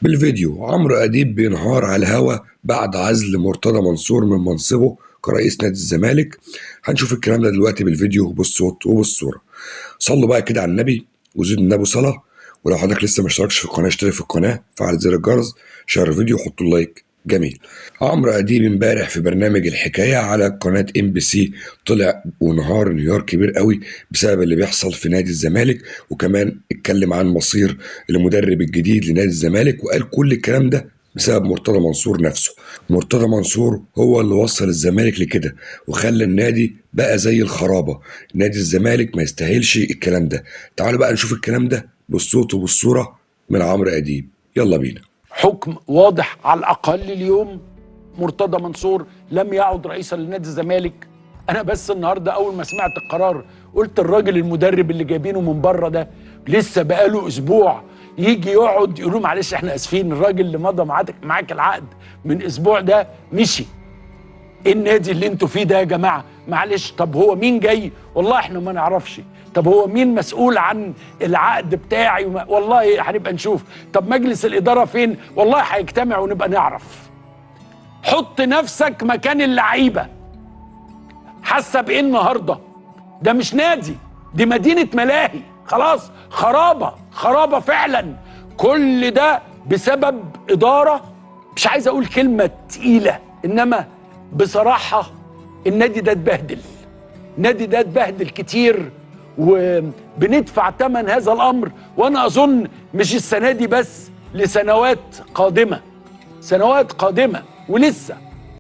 بالفيديو عمرو أديب بينهار على الهوا بعد عزل مرتضى منصور من منصبه كرئيس نادي الزمالك. هنشوف الكلام ده دلوقتي بالفيديو بالصوت وبالصورة. صلوا بقى كده على النبي وزيد النبي صلاة. ولو حضرتك لسه ما اشتركش في القناة اشترك في القناة، فعل زر الجرس، شير الفيديو وحطوا اللايك. جميل. عمرو أديب امبارح في برنامج الحكاية على قناة MBC طلع ونهار انهيار كبير قوي بسبب اللي بيحصل في نادي الزمالك، وكمان اتكلم عن مصير المدرب الجديد لنادي الزمالك، وقال كل الكلام ده بسبب مرتضى منصور نفسه. مرتضى منصور هو اللي وصل الزمالك لكده وخلى النادي بقى زي الخرابة. نادي الزمالك ما يستاهلش الكلام ده. تعالوا بقى نشوف الكلام ده بالصوت وبالصورة من عمرو أديب. يلا بينا. حكم واضح على الأقل اليوم، مرتضى منصور لم يعد رئيسا لنادي الزمالك. أنا بس النهاردة أول ما سمعت القرار قلت الراجل المدرب اللي جايبينه من بره ده لسه بقاله أسبوع يجي يقعد يقولوا معلش احنا اسفين، الراجل اللي مضى معاك العقد من أسبوع ده مشي. ايه النادي اللي انتوا فيه ده يا جماعه؟ معلش، طب هو مين جاي؟ والله احنا ما نعرفش. طب هو مين مسؤول عن العقد بتاعي؟ والله هنبقى نشوف. طب مجلس الاداره فين؟ والله هيجتمع ونبقى نعرف. حط نفسك مكان اللعيبه. حاسه بايه النهارده؟ ده مش نادي، دي مدينه ملاهي. خلاص خرابه، خرابه فعلا. كل ده بسبب اداره، مش عايز اقول كلمه تقيله، انما بصراحة النادي ده اتبهدل. النادي ده اتبهدل كتير وبندفع ثمن هذا الأمر، وأنا أظن مش السنة دي بس، لسنوات قادمة، سنوات قادمة ولسه